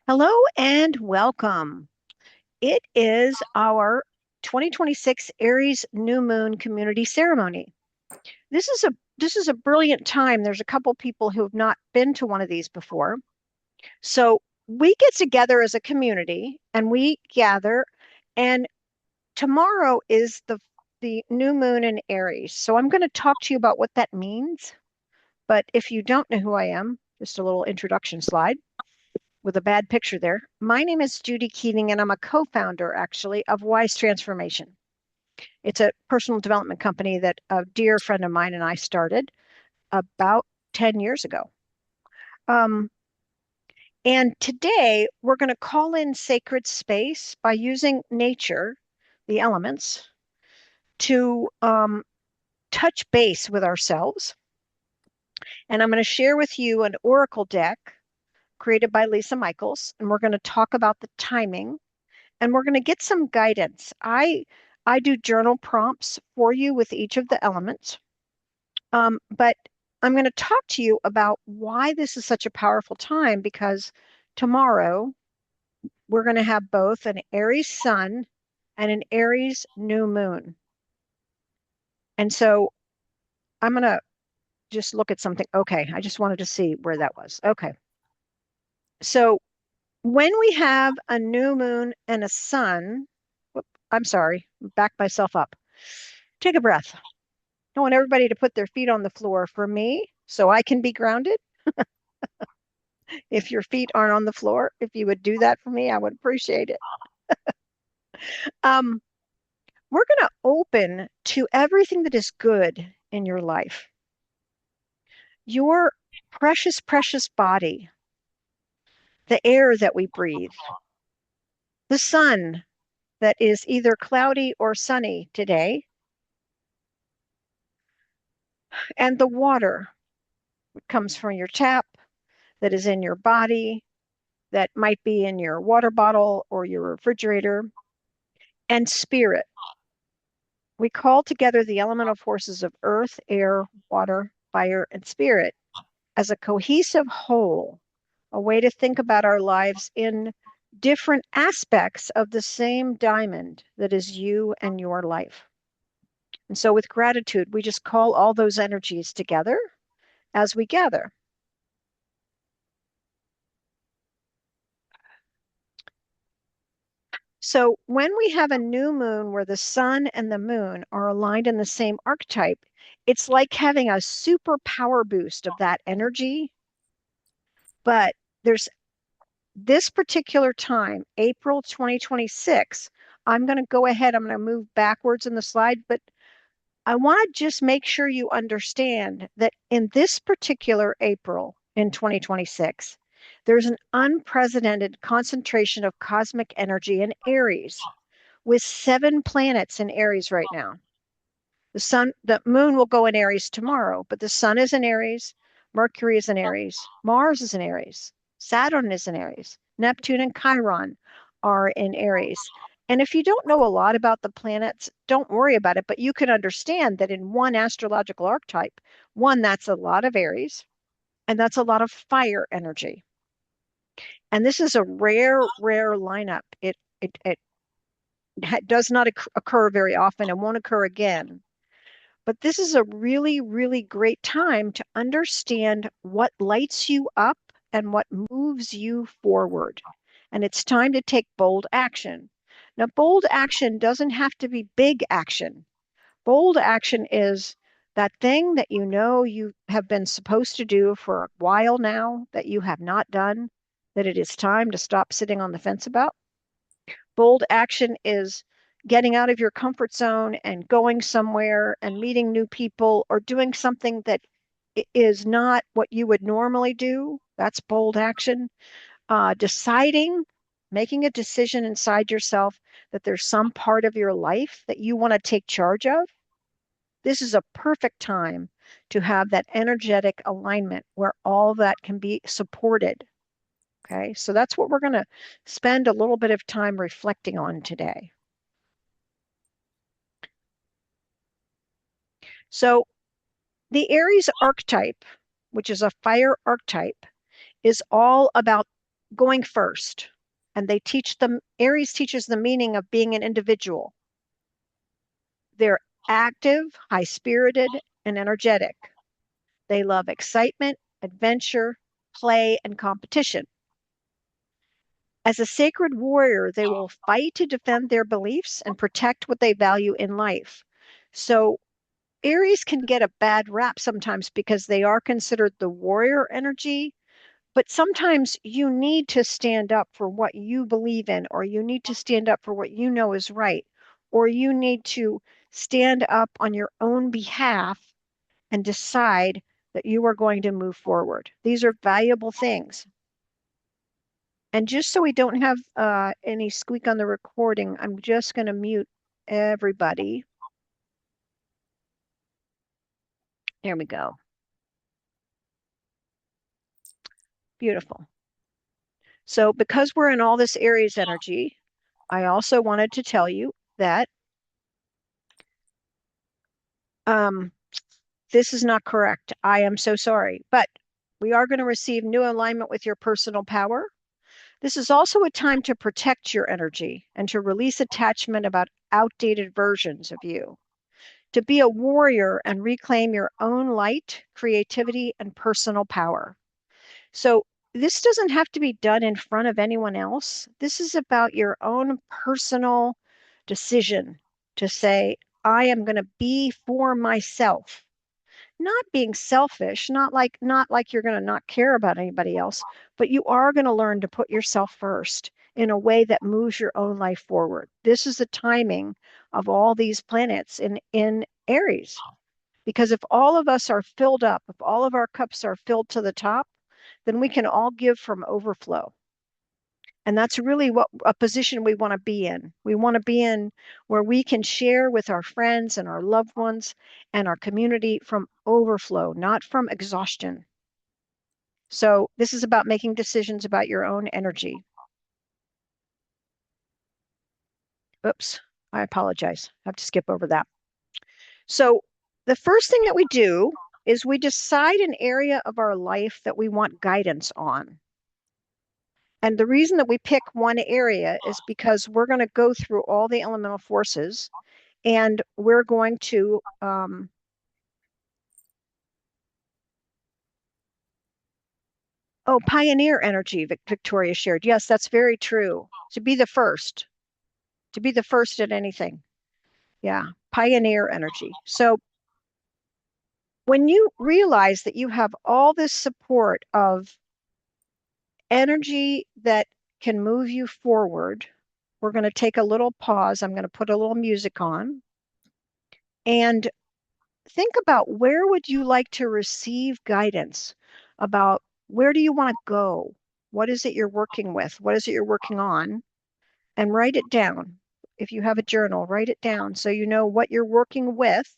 Hello and welcome. It is our 2026 Aries new moon community ceremony. This is a brilliant time. There's a couple people who have not been to one of these before. So we get together as a community and we gather, and tomorrow is the new moon in Aries. So I'm going to talk to you about what that means. But if you don't know who I am, just a little introduction slide with a bad picture there. My name is Judy Keating, and I'm a co-founder, actually, of Wise Transformation. It's a personal development company that a dear friend of mine and I started about 10 years ago. And today we're going to call in sacred space by using nature, the elements, to touch base with ourselves. And I'm going to share with you an oracle deck created by Lisa Michaels, and we're going to talk about the timing and we're going to get some guidance. I do journal prompts for you with each of the elements, but I'm going to talk to you about why this is such a powerful time because tomorrow we're going to have both an Aries sun and an Aries new moon. And so I'm going to just look at something. Okay, I just wanted to see where that was. Okay. So when we have a new moon and a sun, I'm sorry, back myself up. Take a breath. I want everybody to put their feet on the floor for me so I can be grounded. If your feet aren't on the floor, if you would do that for me, I would appreciate it. Um, we're going to open to everything that is good in your life. Your precious, precious body, the air that we breathe, the sun that is either cloudy or sunny today, and the water that comes from your tap that is in your body, that might be in your water bottle or your refrigerator, and spirit. We call together the elemental forces of earth, air, water, fire, and spirit as a cohesive whole, a way to think about our lives in different aspects of the same diamond that is you and your life. And so, with gratitude, we just call all those energies together as we gather. So when we have a new moon where the sun and the moon are aligned in the same archetype, it's like having a super power boost of that energy. But there's this particular time, April 2026, I'm going to go ahead, I'm going to move backwards in the slide, but I want to just make sure you understand that in this particular April in 2026, there's an unprecedented concentration of cosmic energy in Aries with 7 planets in Aries right now. The moon will go in Aries tomorrow, but the sun is in Aries, Mercury is in Aries, Mars is in Aries, Saturn is in Aries, Neptune and Chiron are in Aries. And if you don't know a lot about the planets, don't worry about it, but you can understand that in one astrological archetype, one, that's a lot of Aries, and that's a lot of fire energy. And this is a rare, rare lineup. It does not occur very often and won't occur again. But this is a really, really great time to understand what lights you up and what moves you forward. And it's time to take bold action. Now, bold action doesn't have to be big action. Bold action is that thing that you know you have been supposed to do for a while now that you have not done, that it is time to stop sitting on the fence about. Bold action is getting out of your comfort zone and going somewhere and meeting new people or doing something that is not what you would normally do. That's bold action. Deciding, making a decision inside yourself that there's some part of your life that you want to take charge of. This is a perfect time to have that energetic alignment where all that can be supported. Okay, so that's what we're going to spend a little bit of time reflecting on today. So the Aries archetype, which is a fire archetype, is all about going first. And they teach them, Aries teaches the meaning of being an individual. They're active, high spirited, and energetic. They love excitement, adventure, play, and competition. As a sacred warrior, they will fight to defend their beliefs and protect what they value in life. So, Aries can get a bad rap sometimes because they are considered the warrior energy, but sometimes you need to stand up for what you believe in, or you need to stand up for what you know is right, or you need to stand up on your own behalf and decide that you are going to move forward. These are valuable things. And just so we don't have any squeak on the recording, I'm just going to mute everybody. There we go. Beautiful. So because we're in all this Aries energy, I also wanted to tell you that this is not correct. I am so sorry. But we are going to receive new alignment with your personal power. This is also a time to protect your energy and to release attachment about outdated versions of you, to be a warrior and reclaim your own light, creativity, and personal power. So, this doesn't have to be done in front of anyone else. This is about your own personal decision to say, I am going to be for myself. Not being selfish, not like you're going to not care about anybody else, but you are going to learn to put yourself first in a way that moves your own life forward. This is the timing of all these planets in Aries. Because if all of us are filled up, if all of our cups are filled to the top, then we can all give from overflow. And that's really what a position we want to be in. We want to be in where we can share with our friends and our loved ones and our community from overflow, not from exhaustion. So, this is about making decisions about your own energy. Oops, I apologize. I have to skip over that. So, the first thing that we do is we decide an area of our life that we want guidance on. And the reason that we pick one area is because we're going to go through all the elemental forces and we're going to oh, pioneer energy, Victoria shared. Yes, that's very true. To be the first at anything. Yeah, pioneer energy. So when you realize that you have all this support of energy that can move you forward, we're going to take a little pause. I'm going to put a little music on and think about where would you like to receive guidance about where do you want to go? What is it you're working with? What is it you're working on? And write it down. If you have a journal, write it down so you know what you're working with,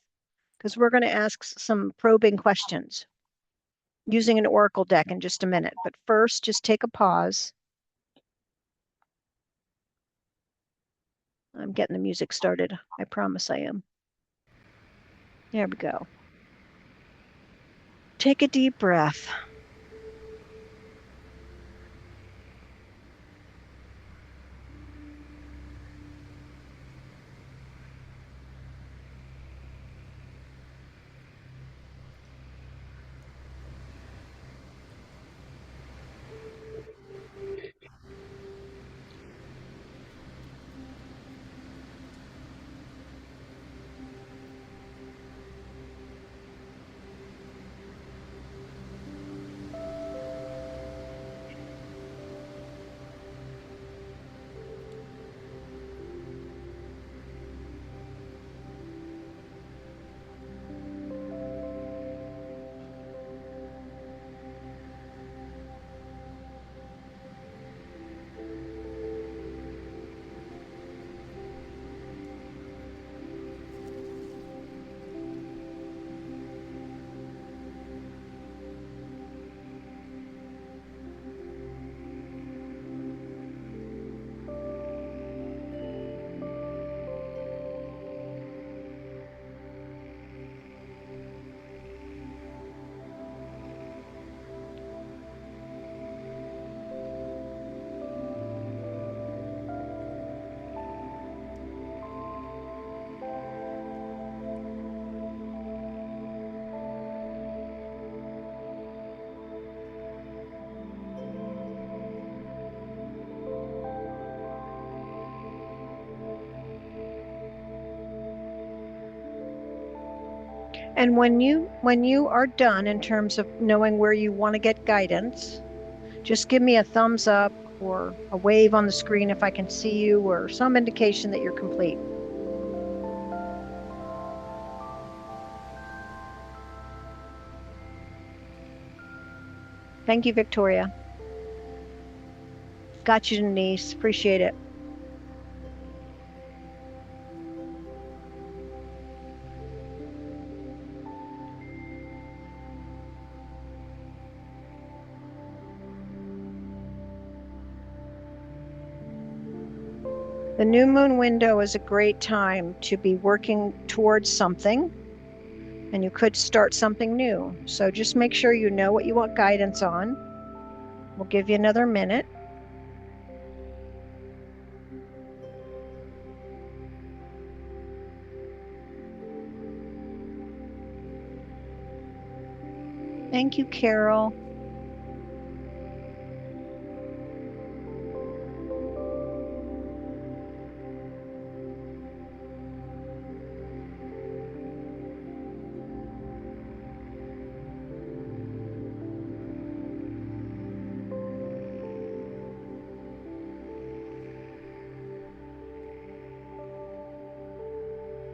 because we're going to ask some probing questions using an oracle deck in just a minute. But first, just take a pause. I'm getting the music started. I promise I am. There we go. Take a deep breath. And when you are done in terms of knowing where you want to get guidance, just give me a thumbs up or a wave on the screen if I can see you or some indication that you're complete. Thank you, Victoria. Got you, Denise. Appreciate it. The new moon window is a great time to be working towards something, and you could start something new. So just make sure you know what you want guidance on. We'll give you another minute. Thank you, Carol.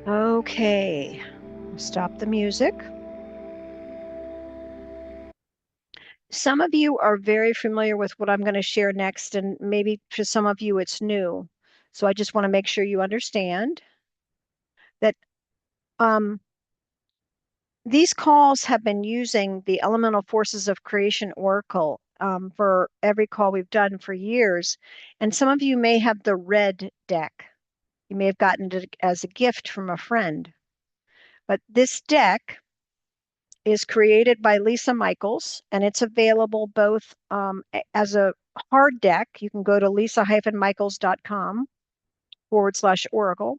Okay, stop the music. Some of you are very familiar with what I'm going to share next, and maybe for some of you it's new. So I just want to make sure you understand that um, these calls have been using the Elemental Forces of Creation Oracle for every call we've done for years. And some of you may have the red deck. You may have gotten it as a gift from a friend. But this deck is created by Lisa Michaels, and it's available both as a hard deck. You can go to lisa-michaels.com/oracle.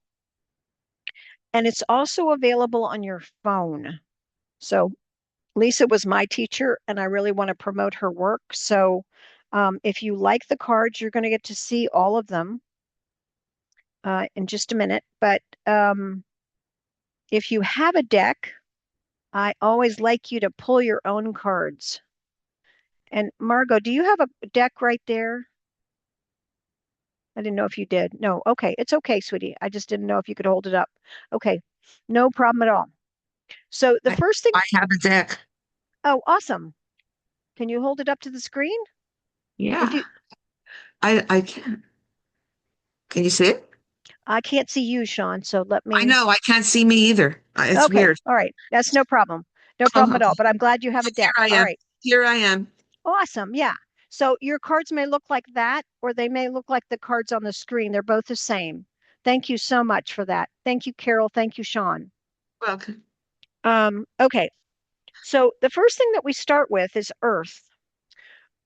And it's also available on your phone. So Lisa was my teacher, and I really want to promote her work. So if you like the cards, you're going to get to see all of them in just a minute. But if you have a deck, I always like you to pull your own cards. And Margot, do you have a deck right there? I didn't know if you did. No, okay. It's okay, sweetie. I just didn't know if you could hold it up. Okay, no problem at all. So the I, first thing, I have a deck. oh, awesome. Can you hold it up to the screen? If Yeah, you, I can. Can you see it? I can't see you, Sean, so let I me, know. I can't see me either. It's okay, weird. all right. That's no problem. No problem at Okay. all, but I'm glad you have a Here deck. I All am. right. Here I am. Awesome. Yeah. So your cards may look like that, or they may look like the cards on the screen. They're both the same. Thank you so much for that. Thank you, Carol. Thank you, Sean. Welcome. Okay. So the first thing that we start with is Earth.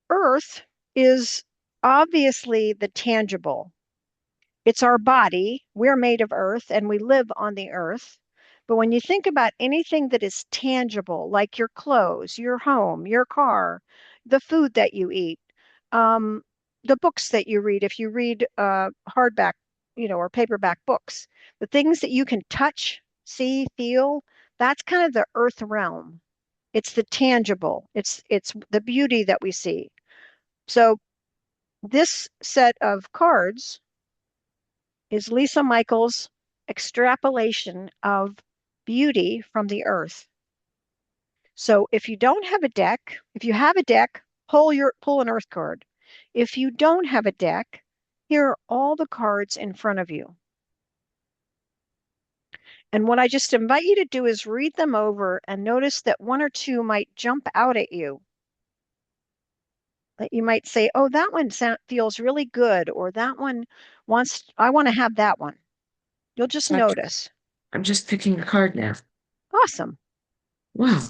Earth is obviously the tangible. It's our body. We're made of earth and we live on the earth. But when you think about anything that is tangible, like your clothes, your home, your car, the food that you eat, um, the books that you read, if you read hardback, or paperback books, the things that you can touch, see, feel, that's kind of the earth realm. It's the tangible. It's the beauty that we see. So this set of cards is Lisa Michaels' extrapolation of beauty from the earth. So if you don't have a deck, if you have a deck, pull an earth card. If you don't have a deck, here are all the cards in front of you. And what I just invite you to do is read them over and notice that one or two might jump out at you. That you might say, oh, that one feels really good, or that one I want to have that one. You'll just So notice. I'm just picking a card now. Awesome. Wow.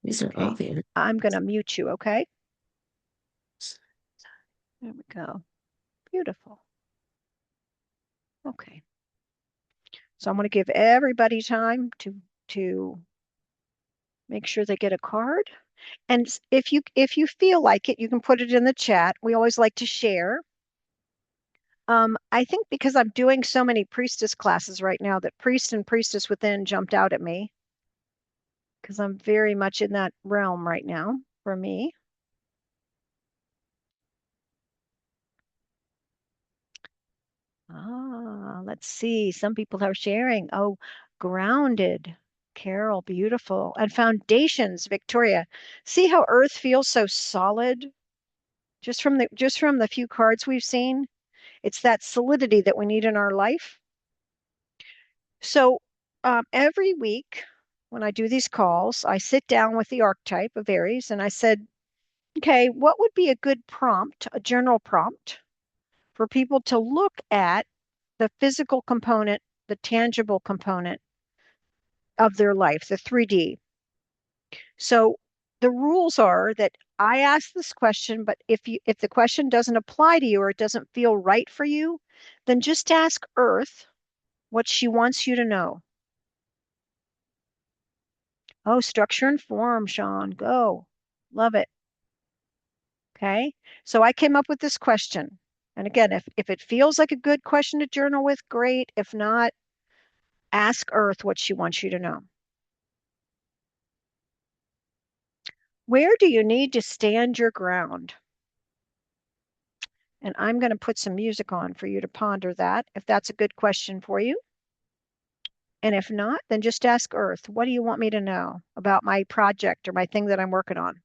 These are all Okay. the. I'm going to mute you, okay? There we go. Beautiful. Okay. So I'm going to give everybody time to make sure they get a card. And if you feel like it, you can put it in the chat. We always like to share. I think because I'm doing so many priestess classes right now that priest and priestess within jumped out at me because I'm very much in that realm right now for me. Let's see. Some people are sharing. Oh, grounded. Carol, beautiful. And foundations, Victoria. See how Earth feels so solid just from the few cards we've seen? It's that solidity that we need in our life. So every week when I do these calls, I sit down with the archetype of Aries and I said, okay, what would be a good prompt, a general prompt for people to look at the physical component, the tangible component of their life, the 3D. So the rules are that I ask this question, but if the question doesn't apply to you or it doesn't feel right for you, then just ask Earth what she wants you to know. Oh, structure and form, Sean. Go. Love it. Okay. So I came up with this question. And again, if it feels like a good question to journal with, great. If not, ask Earth what she wants you to know. Where do you need to stand your ground? And I'm going to put some music on for you to ponder that, if that's a good question for you. And if not, then just ask Earth, what do you want me to know about my project or my thing that I'm working on?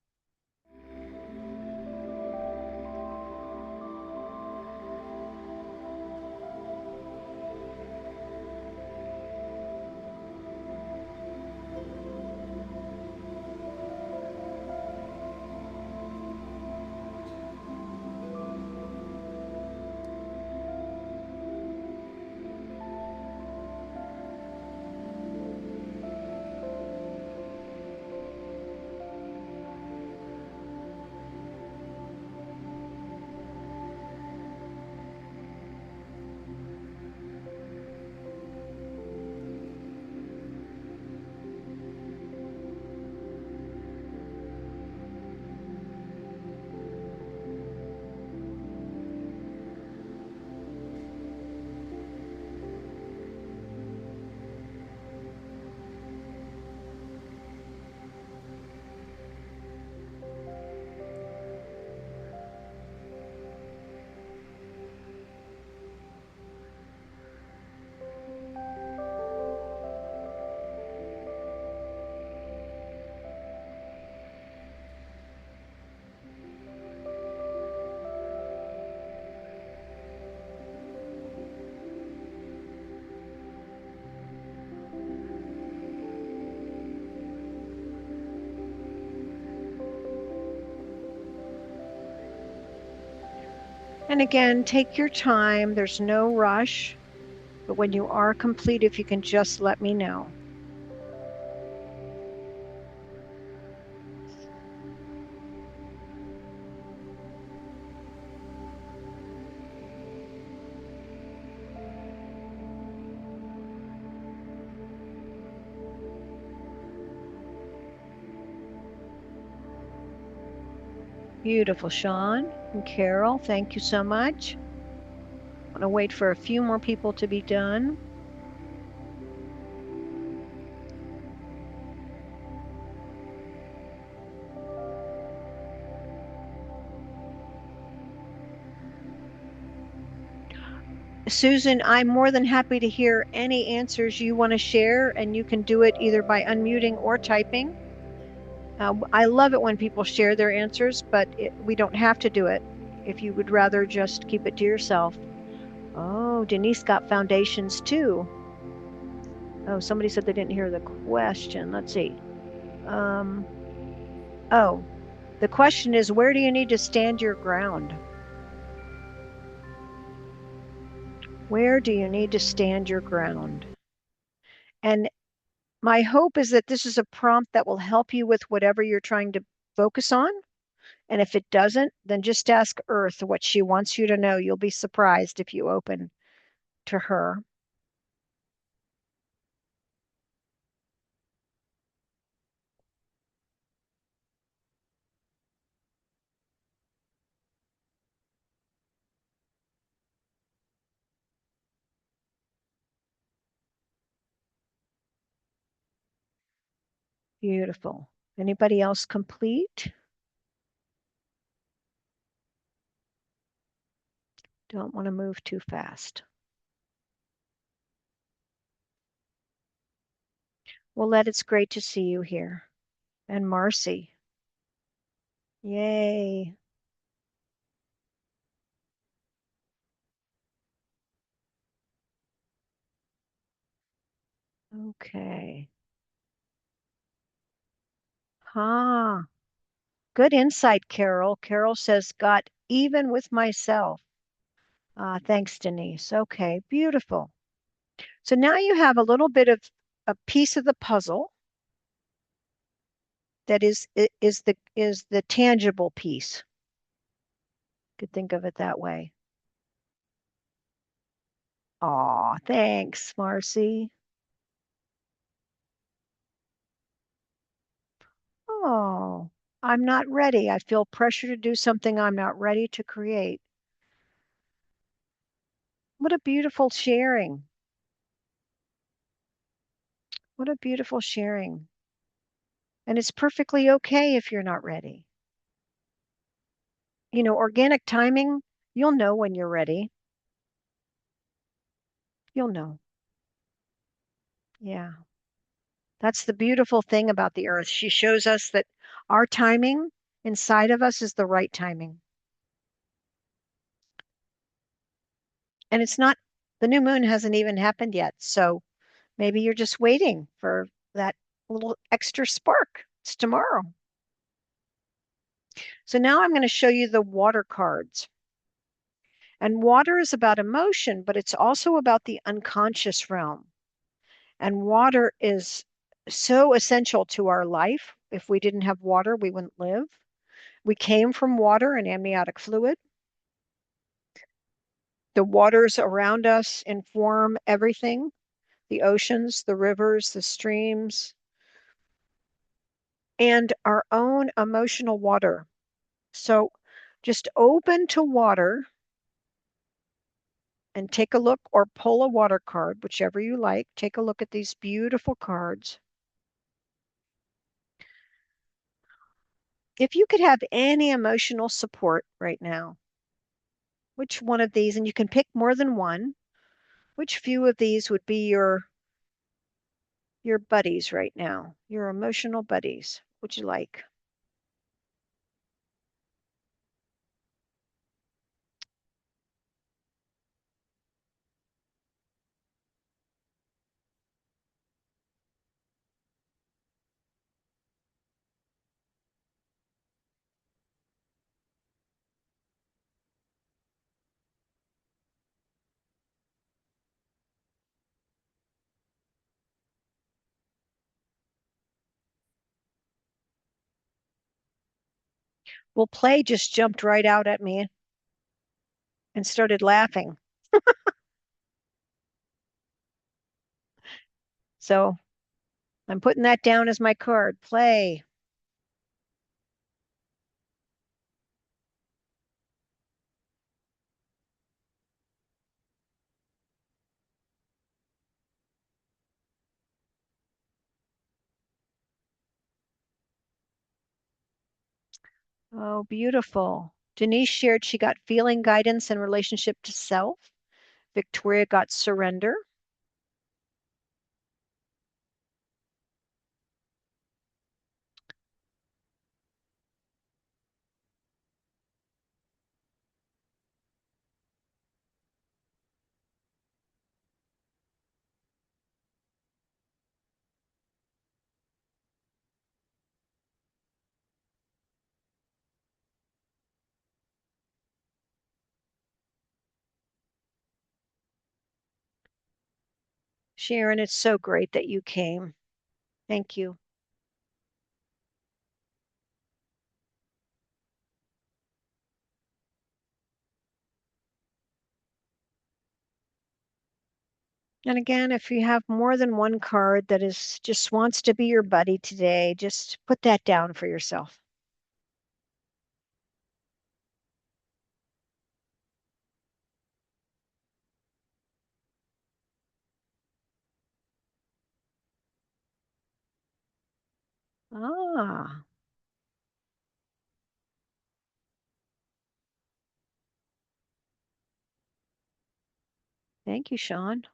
And again, take your time. There's no rush. But when you are complete, if you can just let me know. Beautiful, Sean and Carol. Thank you so much. I'm going to wait for a few more people to be done. Susan, I'm more than happy to hear any answers you want to share, and you can do it either by unmuting or typing. I love it when people share their answers, but we don't have to do it if you would rather just keep it to yourself. Oh, Denise got foundations too. Oh, somebody said they didn't hear the question. Let's see. Um, oh, the question is, where do you need to stand your ground? Where do you need to stand your ground? And my hope is that this is a prompt that will help you with whatever you're trying to focus on. And if it doesn't, then just ask Earth what she wants you to know. You'll be surprised if you open to her. Beautiful. Anybody else complete? Don't want to move too fast. Well, Let, it's great to see you here. And Marcy. Yay. Okay. Ah, good insight, Carol. Carol says, got even with myself. Thanks, Denise. Okay, beautiful. So now you have a little bit of a piece of the puzzle that is the tangible piece. Could think of it that way. Aw, thanks, Marcy. Oh, I'm not ready. I feel pressure to do something I'm not ready to create. What a beautiful sharing. What a beautiful sharing. And it's perfectly okay if you're not ready. Organic timing, you'll know when you're ready. You'll know. Yeah. That's the beautiful thing about the earth. She shows us that our timing inside of us is the right timing. And the new moon hasn't even happened yet. So maybe you're just waiting for that little extra spark. It's tomorrow. So now I'm going to show you the water cards. And water is about emotion, but it's also about the unconscious realm. And water is so essential to our life. If we didn't have water, we wouldn't live. We came from water and amniotic fluid. The waters around us inform everything, the oceans, the rivers, the streams, and our own emotional water. So just open to water and take a look or pull a water card, whichever you like. Take a look at these beautiful cards. If you could have any emotional support right now, which one of these, and you can pick more than one, which few of these would be your buddies right now, your emotional buddies? Would you like? Well, Play just jumped right out at me and started laughing. So I'm putting that down as my card. Play. Oh, beautiful. Denise shared she got feeling guidance in relationship to self. Victoria got surrender. Sharon, it's so great that you came. Thank you. And again, if you have more than one card that is just wants to be your buddy today, just put that down for yourself. Ah, thank you, Sean.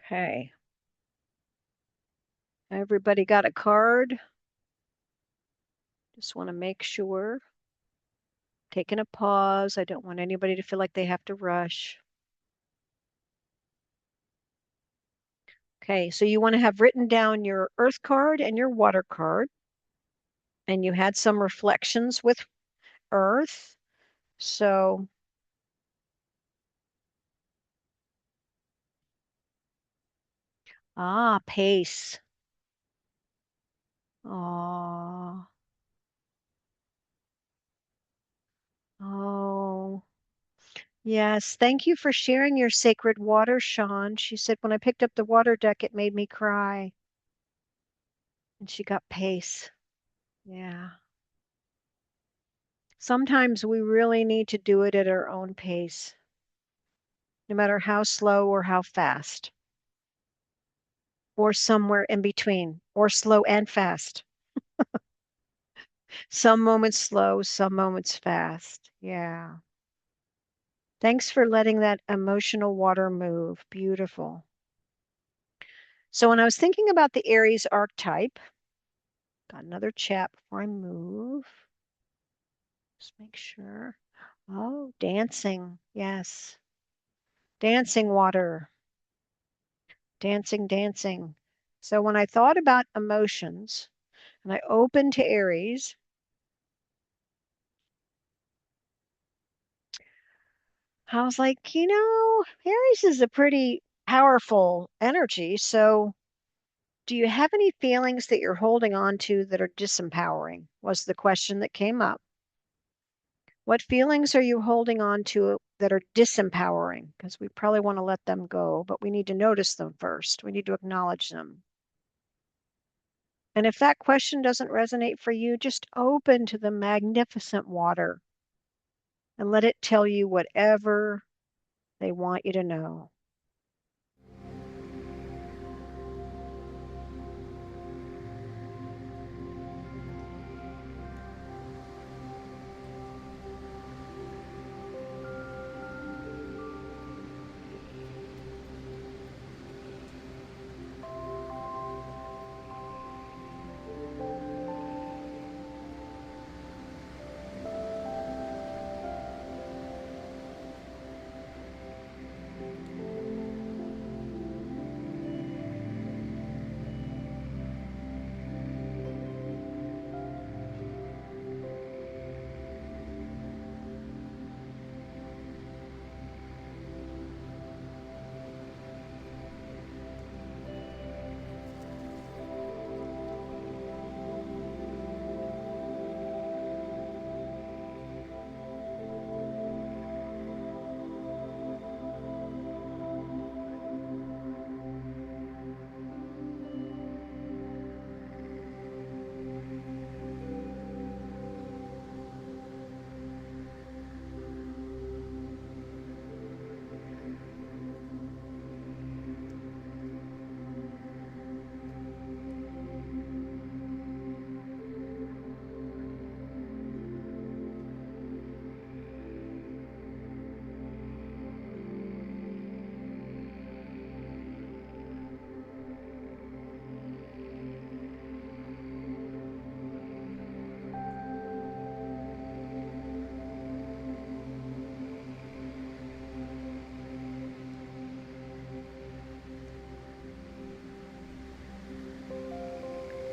Okay. Everybody got a card? Just want to make sure. Taking a pause. I don't want anybody to feel like they have to rush. Okay, so you want to have written down your earth card and your water card, and you had some reflections with earth. So, pace. Oh, oh. Yes, thank you for sharing your sacred water, Sean. She said, when I picked up the water deck, it made me cry. And she got pace. Yeah. Sometimes we really need to do it at our own pace, no matter how slow or how fast, or somewhere in between, or slow and fast. Some moments slow, some moments fast. Yeah. Thanks for letting that emotional water move. Beautiful. So when I was thinking about the Aries archetype, got another chat before I move. Just make sure. Oh, dancing. Yes. Dancing water. Dancing, dancing. So when I thought about emotions and I opened to Aries, I was like, Aries is a pretty powerful energy. So do you have any feelings that you're holding on to that are disempowering? Was the question that came up. What feelings are you holding on to that are disempowering? Because we probably want to let them go, but we need to notice them first. We need to acknowledge them. And if that question doesn't resonate for you, just open to the magnificent water and let it tell you whatever they want you to know.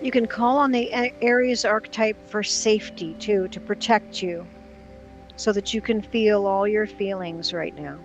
You can call on the Aries archetype for safety too, to protect you so that you can feel all your feelings right now.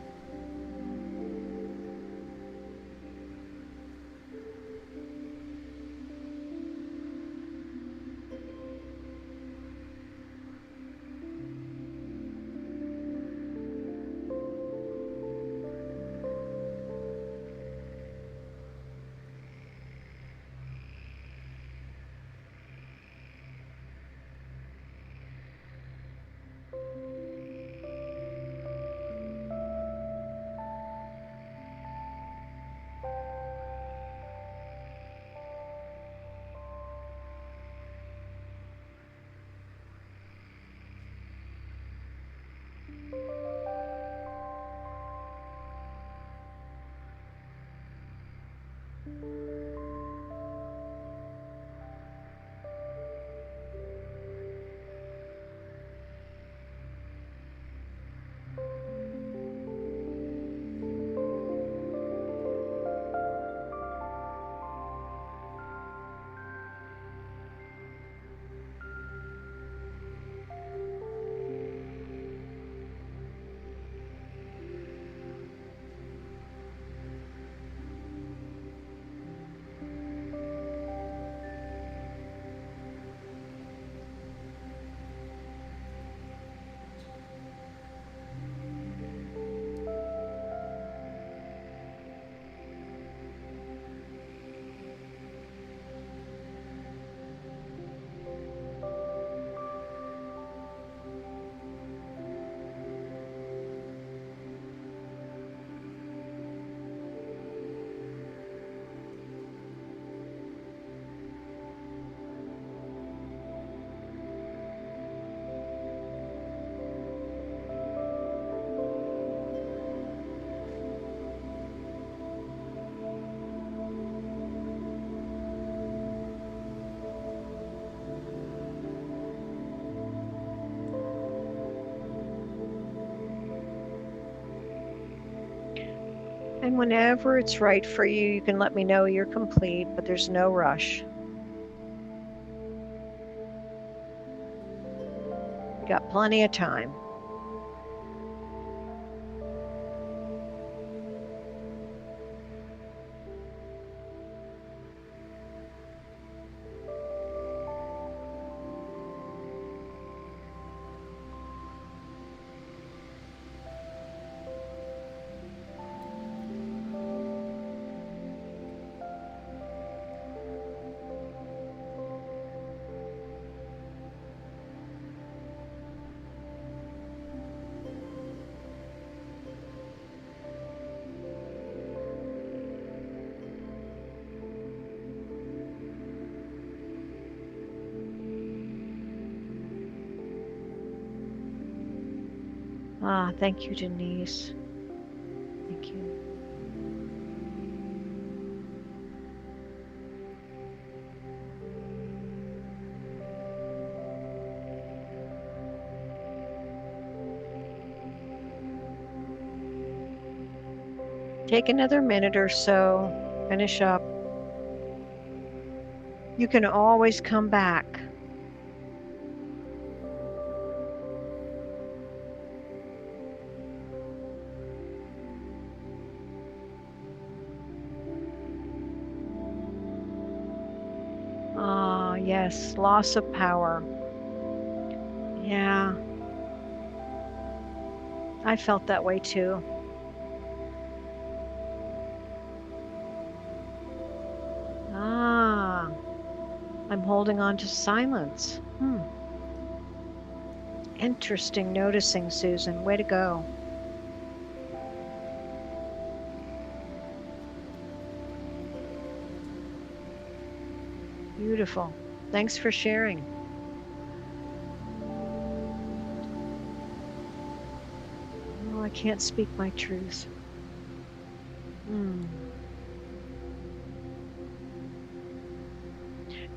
And whenever it's right for you, you can let me know you're complete, but there's no rush. You got plenty of time. Ah, thank you, Denise. Thank you. Take another minute or so, finish up. You can always come back. Ah, yes, loss of power. Yeah, I felt that way too. Ah, I'm holding on to silence. Interesting noticing, Susan. Way to go. Beautiful. Thanks for sharing. Oh, I can't speak my truth. Hmm.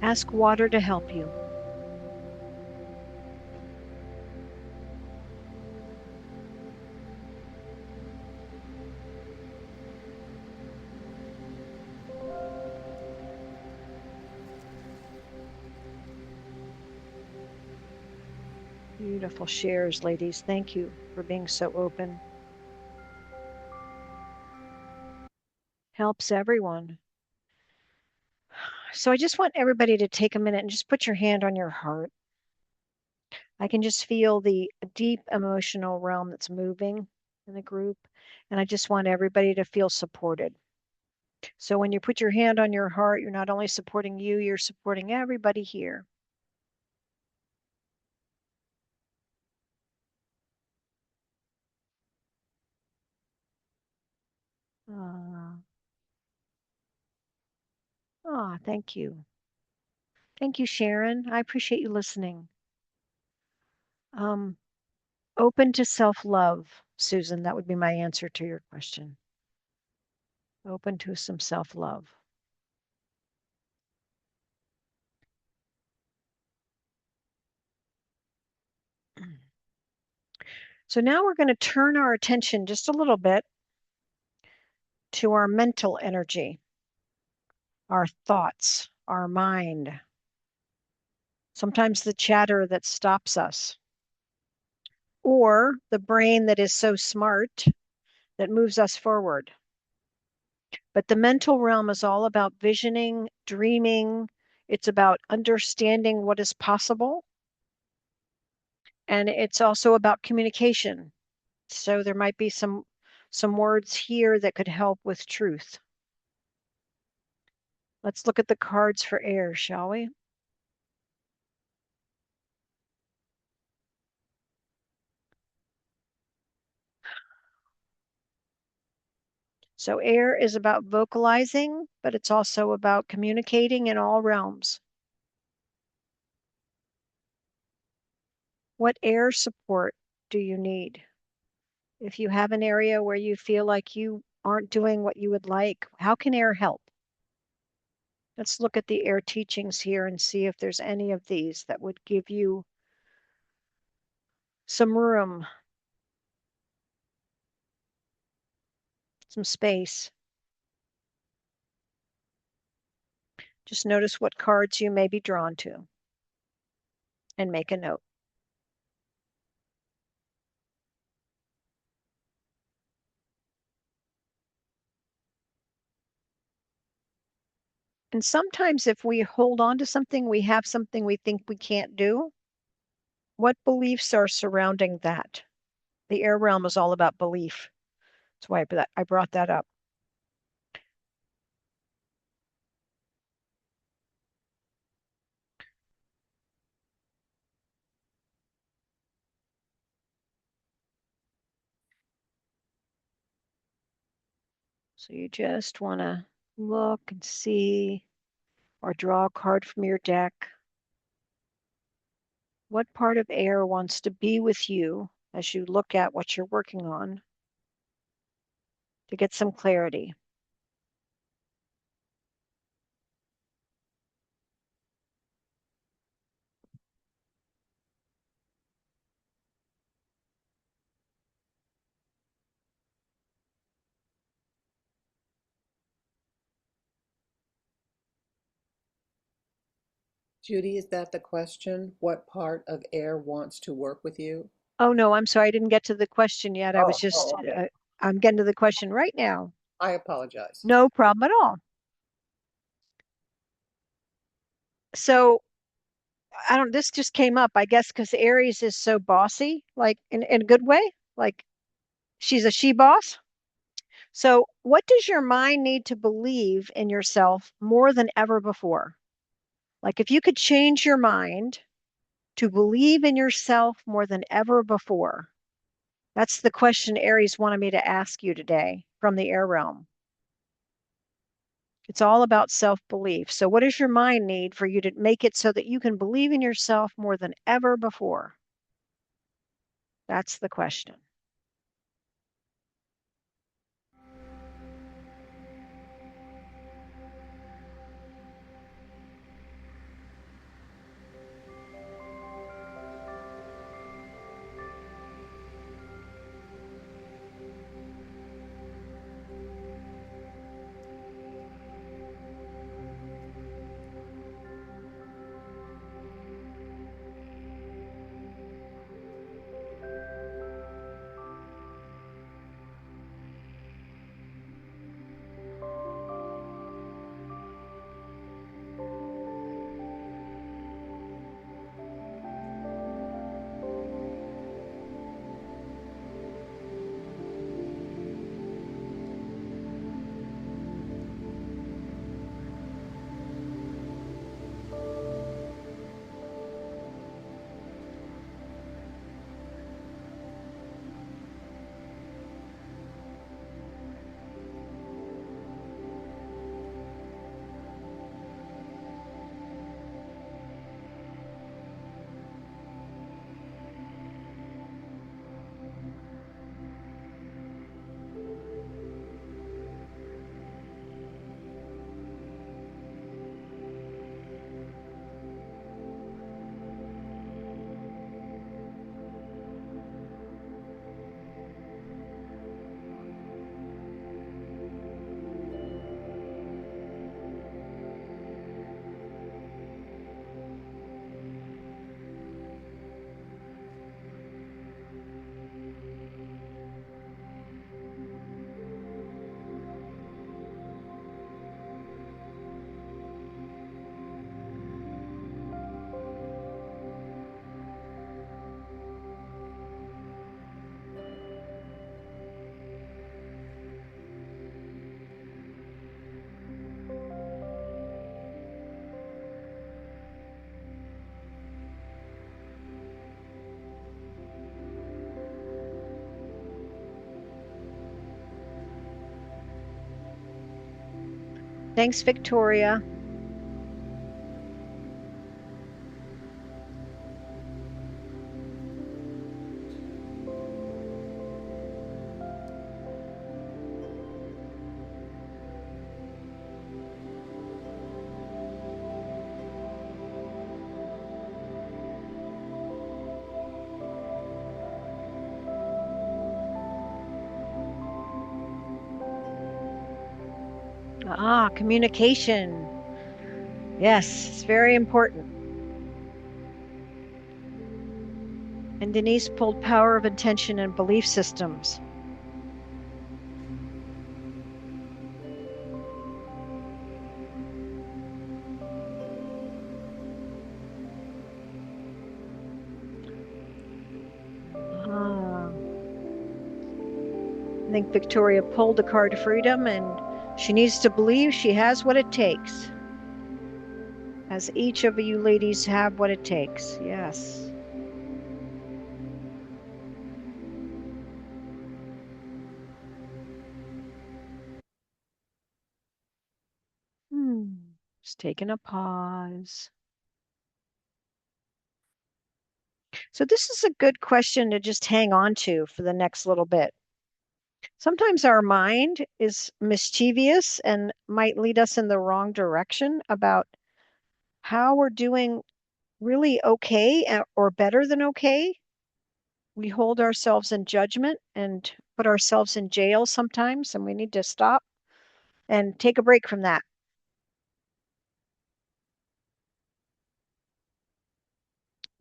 Ask water to help you. Beautiful shares, ladies. Thank you for being so open. Helps everyone. So I just want everybody to take a minute and just put your hand on your heart. I can just feel the deep emotional realm that's moving in the group. And I just want everybody to feel supported. So when you put your hand on your heart, you're not only supporting you, you're supporting everybody here. Ah, thank you. Thank you, Sharon. I appreciate you listening. Um, Open to self-love, Susan. That would be my answer to your question. Open to some self-love. So now we're going to turn our attention just a little bit to our mental energy, our thoughts, our mind, sometimes the chatter that stops us, or the brain that is so smart that moves us forward. But the mental realm is all about visioning, dreaming. It's about understanding what is possible. And it's also about communication. So there might be some words here that could help with truth. Let's look at the cards for air, shall we? So air is about vocalizing, but it's also about communicating in all realms. What air support do you need? If you have an area where you feel like you aren't doing what you would like, how can air help? Let's look at the air teachings here and see if there's any of these that would give you some room. some space. Just notice what cards you may be drawn to and make a note. And sometimes if we hold on to something, we have something we think we can't do. What beliefs are surrounding that? The air realm is all about belief. That's why I brought that up. So you just want to look and see or draw a card from your deck. What part of air wants to be with you as you look at what you're working on to get some clarity? Judy, is that the question? What part of air wants to work with you? Oh, no, I'm sorry. I didn't get to the question yet. I was just, Okay. I'm getting to the question right now. I apologize. No problem at all. So this just came up, I guess, because Aries is so bossy, like in a good way, like she's a she boss. So, what does your mind need to believe in yourself more than ever before? Like, if you could change your mind to believe in yourself more than ever before, that's the question Aries wanted me to ask you today from the air realm. It's all about self belief. So, what does your mind need for you to make it so that you can believe in yourself more than ever before? That's the question. Thanks, Victoria. Ah, communication. Yes, it's very important. And Denise pulled power of intention and belief systems. Ah, I think Victoria pulled the card freedom and she needs to believe she has what it takes. As each of you ladies have what it takes. Yes. Just taking a pause. So this is a good question to just hang on to for the next little bit. Sometimes our mind is mischievous and might lead us in the wrong direction about how we're doing really okay or better than okay. We hold ourselves in judgment and put ourselves in jail sometimes, and we need to stop and take a break from that.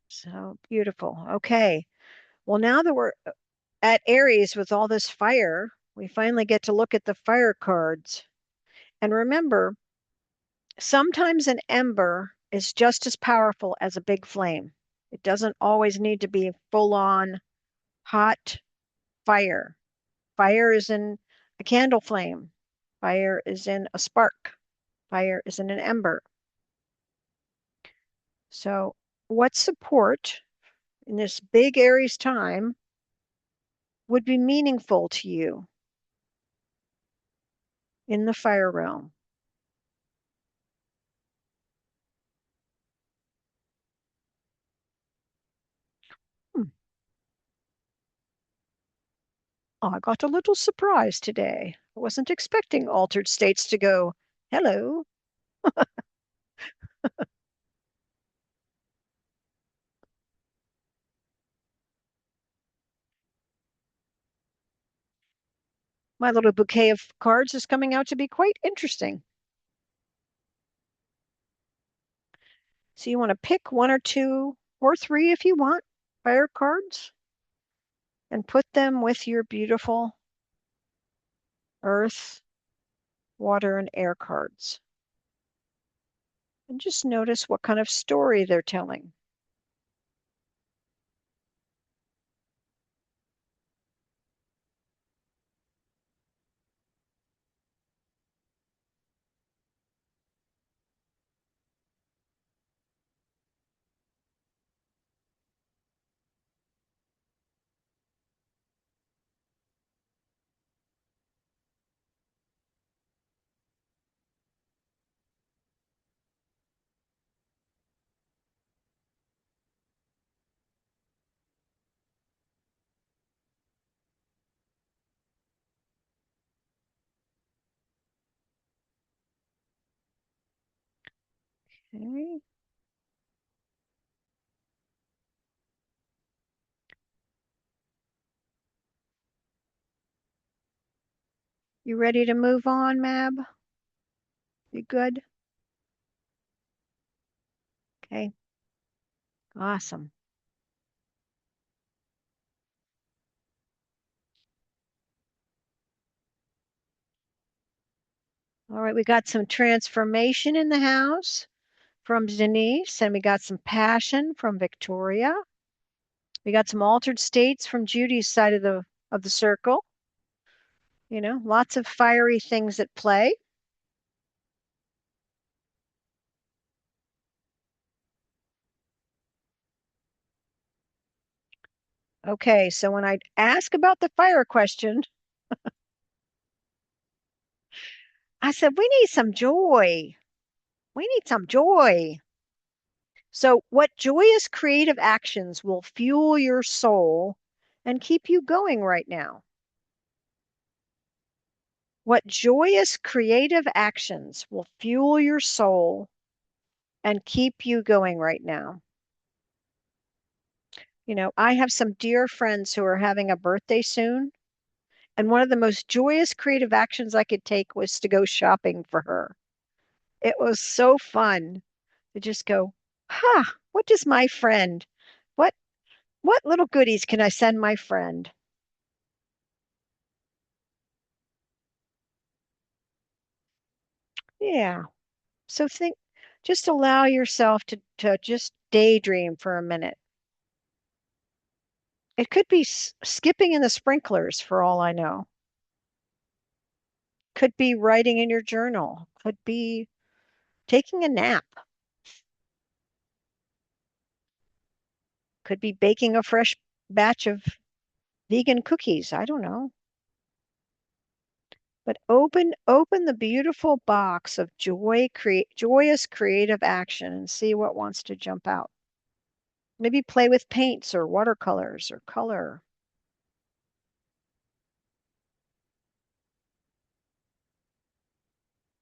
So beautiful. Okay. Well, now that we're at Aries with all this fire, we finally get to look at the fire cards. And remember, sometimes an ember is just as powerful as a big flame. It doesn't always need to be full on hot fire. Fire is in a candle flame, fire is in a spark, fire is in an ember. So, what support in this big Aries time would be meaningful to you in the fire realm? Hmm. I got a little surprised today. I wasn't expecting altered states to go, hello. My little bouquet of cards is coming out to be quite interesting. So you want to pick one or two or three if you want fire cards and put them with your beautiful earth, water, and air cards. And just notice what kind of story they're telling. Okay. You ready to move on, Mab? You good? Okay. Awesome. All right, we got some transformation in the house from Denise, and we got some passion from Victoria. We got some altered states from Judy's side of the circle. You know, lots of fiery things at play. Okay, so when I ask about the fire question, I said, we need some joy. We need some joy. So, what joyous creative actions will fuel your soul and keep you going right now? What joyous creative actions will fuel your soul and keep you going right now? You know, I have some dear friends who are having a birthday soon, And one of the most joyous creative actions I could take was to go shopping for her. It was so fun to just go, what does my friend, what what little goodies can I send my friend? Yeah. So think, just allow yourself to just daydream for a minute. It could be skipping in the sprinklers for all I know. Could be writing in your journal. Could be taking a nap. Could be baking a fresh batch of vegan cookies. I don't know. But open the beautiful box of joyous creative action and see what wants to jump out. Maybe play with paints or watercolors or color.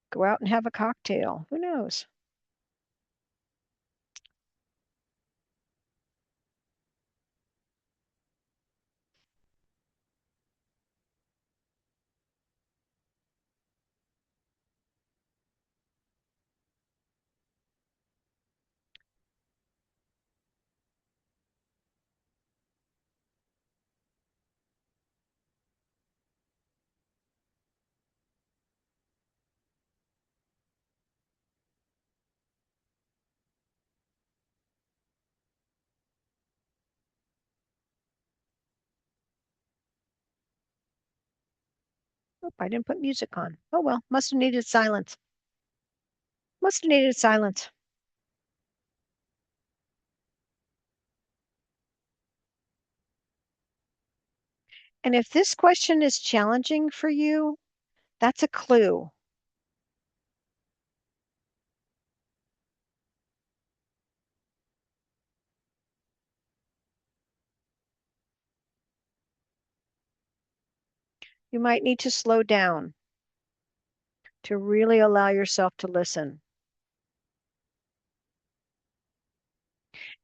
Go out and have a cocktail. Who knows? Oh, I didn't put music on. Oh well, must have needed silence. Must have needed silence. And if this question is challenging for you, that's a clue. You might need to slow down to really allow yourself to listen.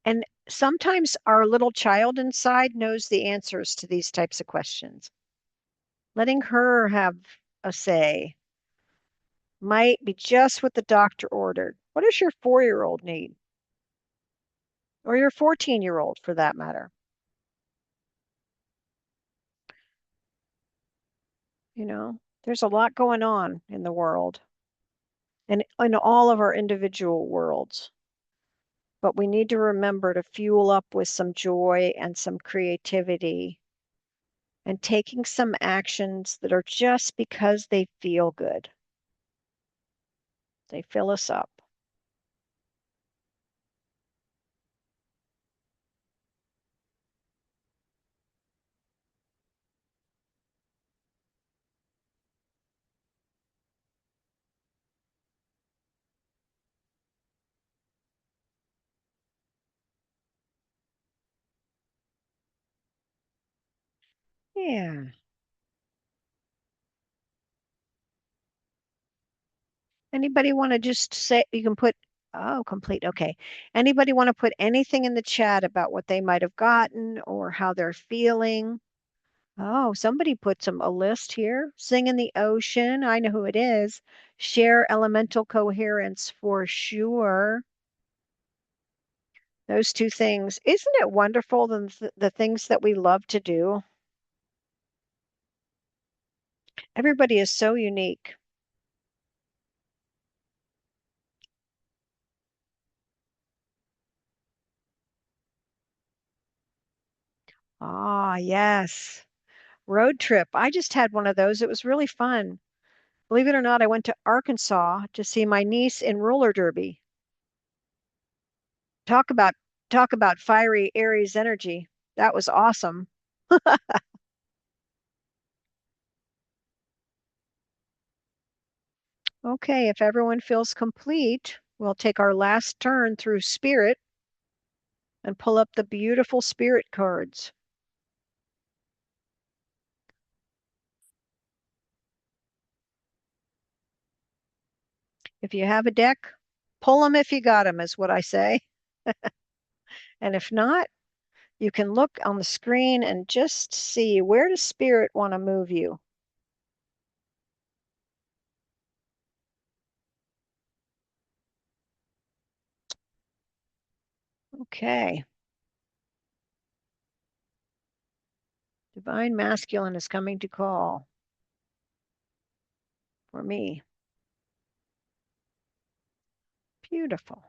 And sometimes our little child inside knows the answers to these types of questions. Letting her have a say might be just what the doctor ordered. What does your 4-year-old need? Or your 14-year-old for that matter? You know, there's a lot going on in the world and in all of our individual worlds. But we need to remember to fuel up with some joy and some creativity and taking some actions that are just because they feel good. They fill us up. Yeah. Anybody want to just say, you can put, oh, complete. Okay. Anybody want to put anything in the chat about what they might have gotten or how they're feeling? Oh, somebody put a list here. Sing in the ocean. I know who it is. Share elemental coherence for sure. Those two things. Isn't it wonderful the things that we love to do? Everybody is so unique. Ah, yes. Road trip. I just had one of those. It was really fun. Believe it or not, I went to Arkansas to see my niece in roller derby. Talk about talk about fiery Aries energy. That was awesome. Okay, if everyone feels complete, we'll take our last turn through spirit and pull up the beautiful spirit cards. If you have a deck, pull them if you got them, is what I say. And if not, You can look on the screen and just see, where does spirit want to move you? Okay. Divine Masculine is coming to call for me. Beautiful.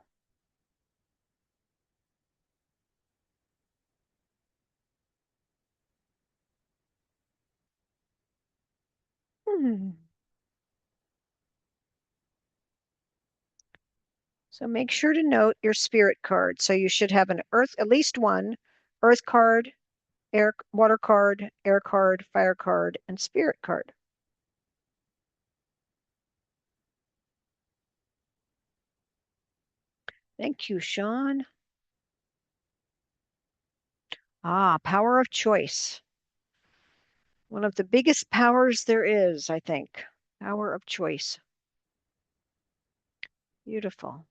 Hmm. So make sure to note your spirit card. So you should have an earth, at least one earth card, water card, air card, fire card, and spirit card. Thank you, Sean. Ah, power of choice. One of the biggest powers there is, I think. Power of choice. Beautiful.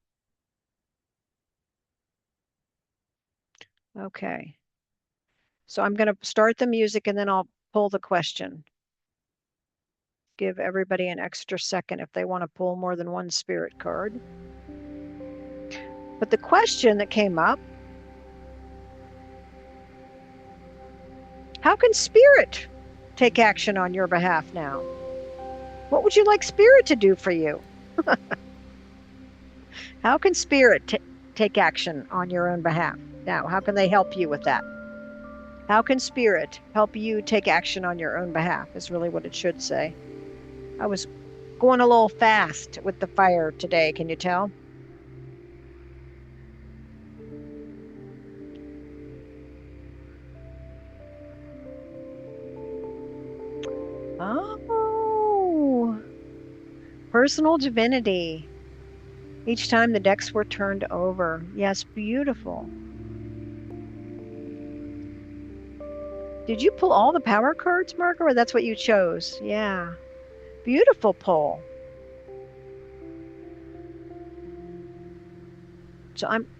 Okay. So I'm going to start the music and then I'll pull the question. Give everybody an extra second if they want to pull more than one spirit card. But the question that came up, how can spirit take action on your behalf now? What would you like spirit to do for you? How can spirit take action on your own behalf now? How can they help you with that? How can spirit help you take action on your own behalf is really what it should say. I was going a little fast with the fire today. Can you tell? Oh, personal divinity. Each time the decks were turned over. Yes, beautiful. Did you pull all the power cards, Margaret, or that's what you chose? Yeah. Beautiful pull.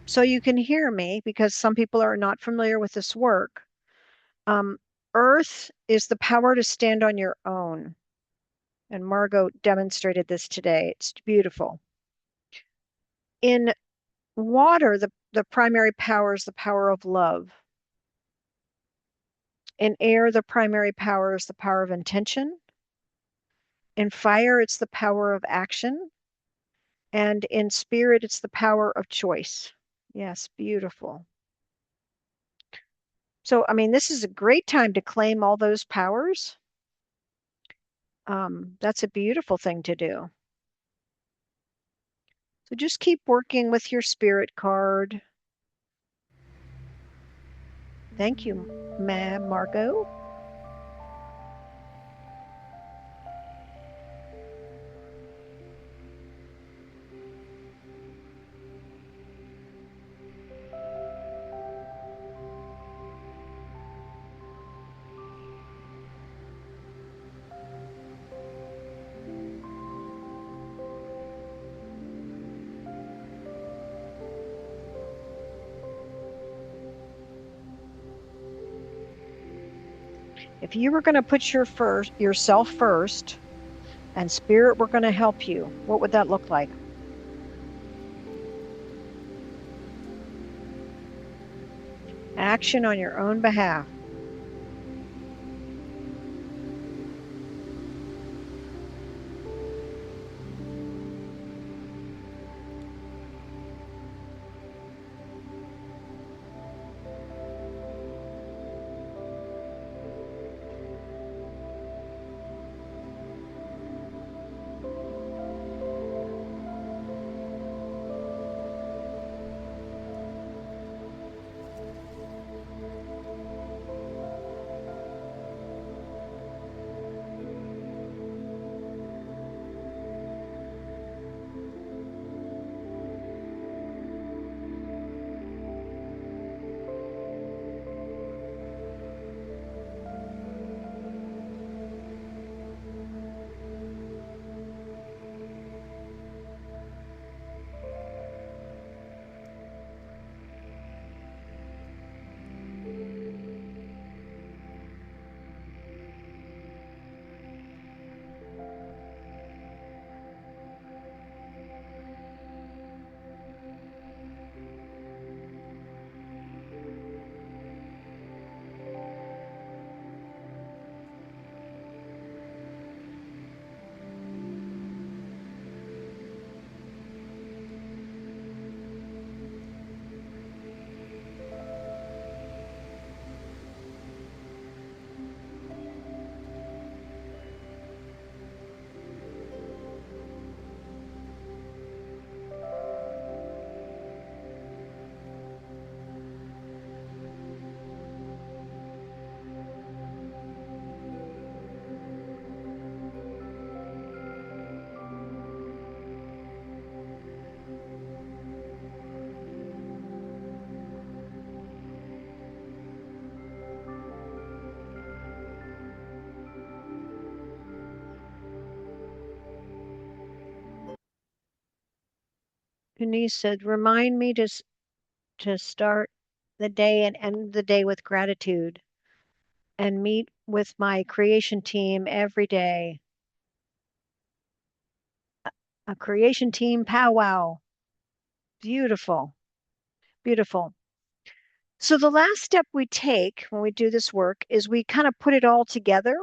So you can hear me because some people are not familiar with this work. Earth is the power to stand on your own. And Margot demonstrated this today. It's beautiful. In water, the primary power is the power of love. In air, the primary power is the power of intention. In fire, it's the power of action. And in spirit, it's the power of choice. Yes, beautiful. So, I mean, this is a great time to claim all those powers. That's a beautiful thing to do. So just keep working with your spirit card. Thank you, Margot. If you were going to put yourself first and spirit were going to help you, what would that look like? Action on your own behalf. Denise said, remind me to start the day and end the day with gratitude and meet with my creation team every day. A creation team powwow. Beautiful, beautiful. So the last step we take when we do this work is we kind of put it all together.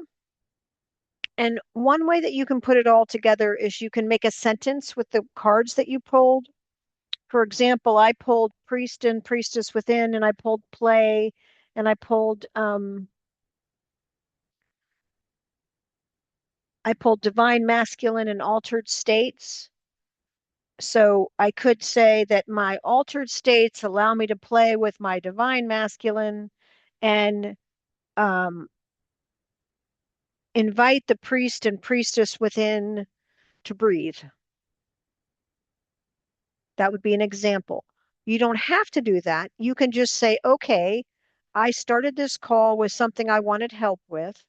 And one way that you can put it all together is you can make a sentence with the cards that you pulled. For example, I pulled priest and priestess within, and I pulled play, and I pulled divine masculine and altered states. So I could say that my altered states allow me to play with my divine masculine and um, invite the priest and priestess within to breathe. That would be an example. You don't have to do that. You can just say, okay, I started this call with something I wanted help with.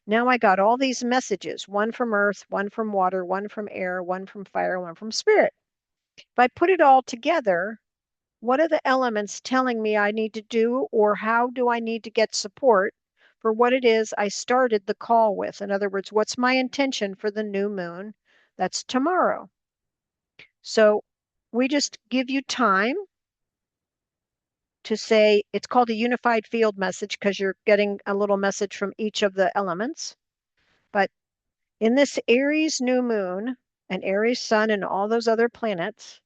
Now I got all these messages, one from earth, one from water, one from air, one from fire, one from spirit. If I put it all together, what are the elements telling me I need to do, or how do I need to get support for what it is I started the call with? In other words, what's my intention for the new moon? That's tomorrow. So we just give you time to say it's called a unified field message because you're getting a little message from each of the elements. But in this Aries new moon and Aries sun and all those other planets,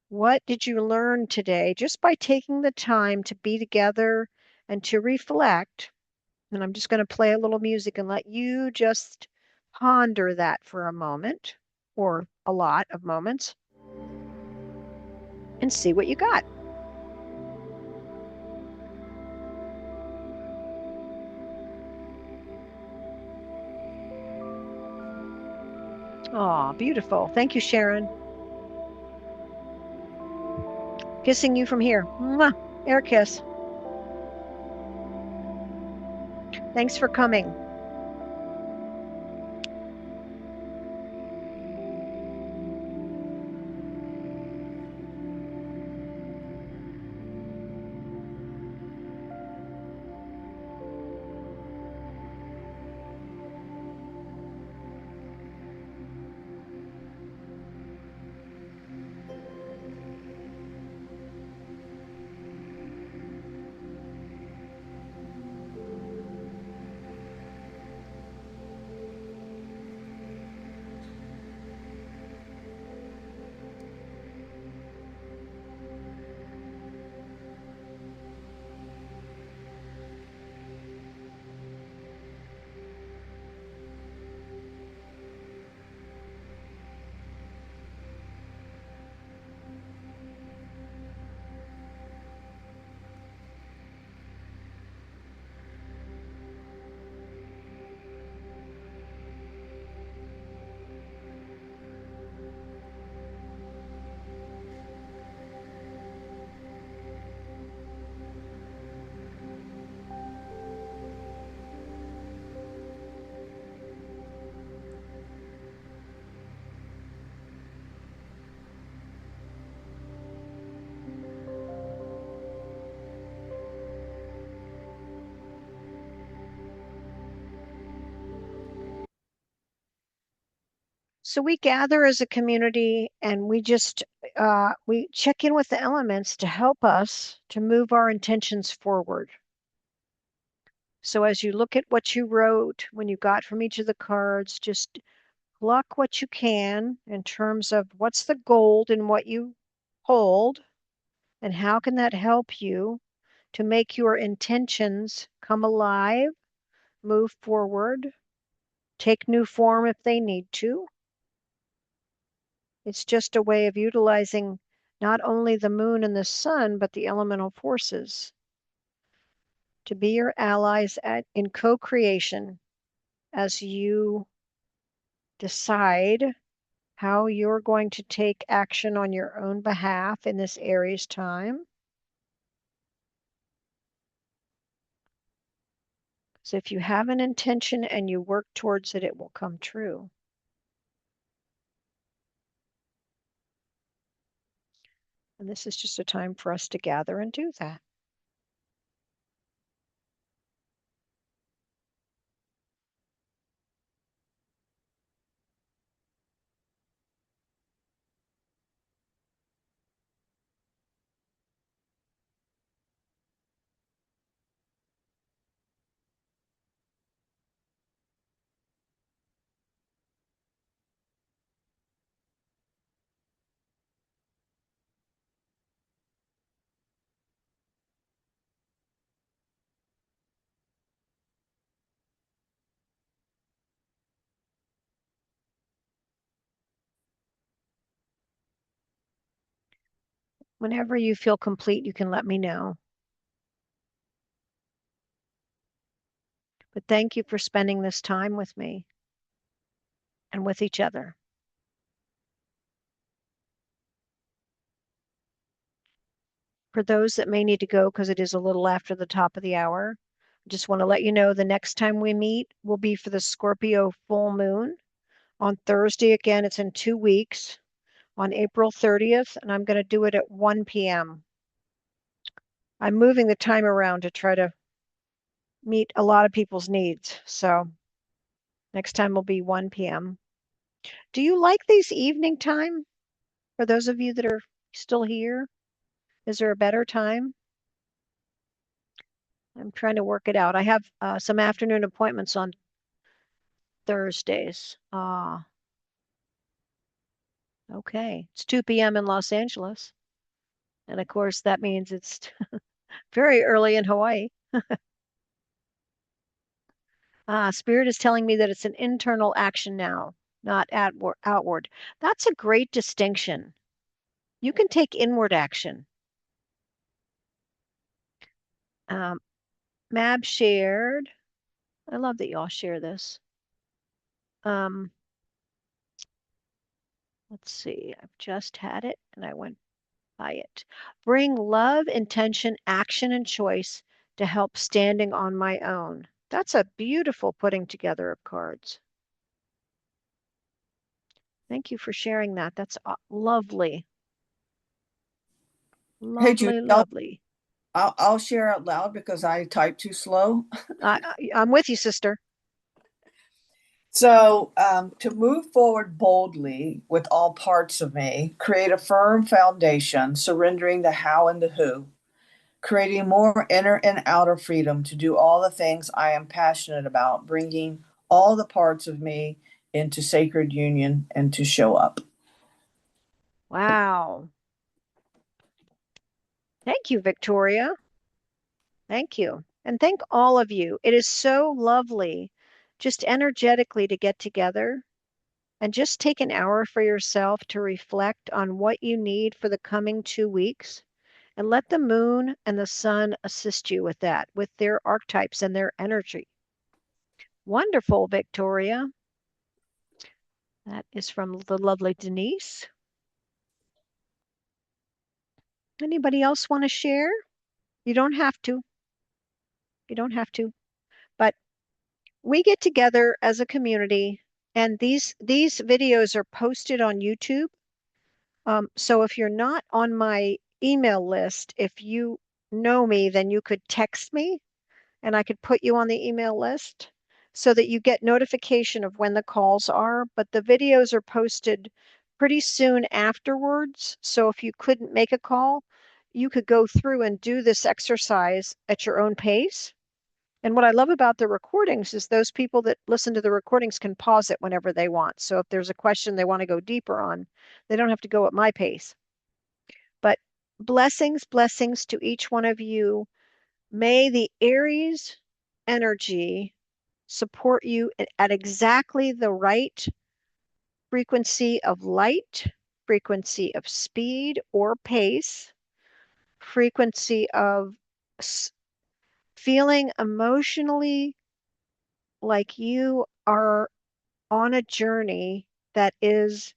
what did you learn today just by taking the time to be together and to reflect? And I'm just going to play a little music and let you just ponder that for a moment or a lot of moments and see what you got. Oh, beautiful. Thank you, Sharon. Kissing you from here. Mwah. Air kiss. Thanks for coming. So we gather as a community and we check in with the elements to help us to move our intentions forward. So as you look at what you wrote when you got from each of the cards, just pluck what you can in terms of what's the gold in what you hold and how can that help you to make your intentions come alive, move forward, take new form if they need to. It's just a way of utilizing not only the moon and the sun, but the elemental forces to be your allies in co-creation as you decide how you're going to take action on your own behalf in this Aries time. So if you have an intention and you work towards it, it will come true. And this is just a time for us to gather and do that. Whenever you feel complete, you can let me know. But thank you for spending this time with me and with each other. For those that may need to go because it is a little after the top of the hour, I just want to let you know the next time we meet will be for the Scorpio full moon on Thursday. Again, it's in 2 weeks on April 30th, and I'm going to do it at 1 p.m. I'm moving the time around to try to meet a lot of people's needs. So next time will be 1 p.m. Do you like these evening time? For those of you that are still here, is there a better time? I'm trying to work it out. I have some afternoon appointments on Thursdays. Okay. It's 2 p.m. in Los Angeles. And of course, that means it's very early in Hawaii. Spirit is telling me that it's an internal action now, not outward. That's a great distinction. You can take inward action. Um, Mab shared. I love that y'all share this. Um, let's see. I've just had it and I went by it. Bring love, intention, action, and choice to help standing on my own. That's a beautiful putting together of cards. Thank you for sharing that. That's lovely. Hey, Judy, Lovely, lovely. I'll share out loud because I type too slow. I'm with you, sister. So, to move forward boldly with all parts of me, create a firm foundation, surrendering the how and the who, creating more inner and outer freedom to do all the things I am passionate about, bringing all the parts of me into sacred union and to show up. Wow. Thank you, Victoria. Thank you. And thank all of you. It is so lovely just energetically to get together and just take an hour for yourself to reflect on what you need for the coming 2 weeks and let the moon and the sun assist you with that, with their archetypes and their energy. Wonderful, Victoria. That is from the lovely Denise. Anybody else want to share? You don't have to. You don't have to. But we get together as a community, and these videos are posted on YouTube. So if you're not on my email list, if you know me, then you could text me and I could put you on the email list so that you get notification of when the calls are. But the videos are posted pretty soon afterwards. So if you couldn't make a call, you could go through and do this exercise at your own pace. And what I love about the recordings is those people that listen to the recordings can pause it whenever they want. So if there's a question they want to go deeper on, they don't have to go at my pace. But blessings, blessings to each one of you. May the Aries energy support you at exactly the right frequency of light, frequency of speed or pace, frequency of feeling emotionally like you are on a journey that is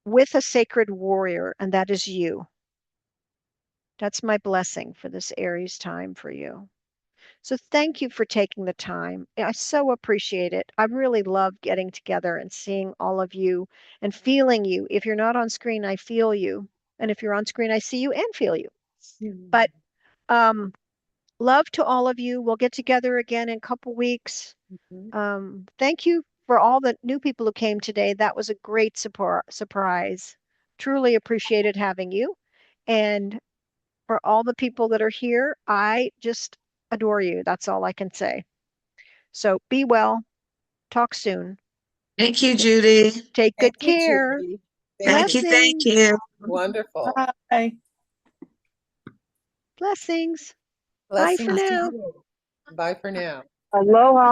with a sacred warrior, and that is you. That's my blessing for this Aries time for you. So thank you for taking the time. I so appreciate it. I really love getting together and seeing all of you and feeling you. If you're not on screen, I feel you. And if you're on screen, I see you and feel you. But um, love to all of you. We'll get together again in a couple weeks. Thank you for all the new people who came today. That was a great surprise. Truly appreciated having you. And for all the people that are here, I just adore you. That's all I can say. So be well. Talk soon. Thank you, Judy. Take Thank good you, care. Judy. Thank Thank you. you. Thank Blessings. you. Wonderful. Bye. Blessings. Bye for Blessings to now. you. Bye for now. Aloha.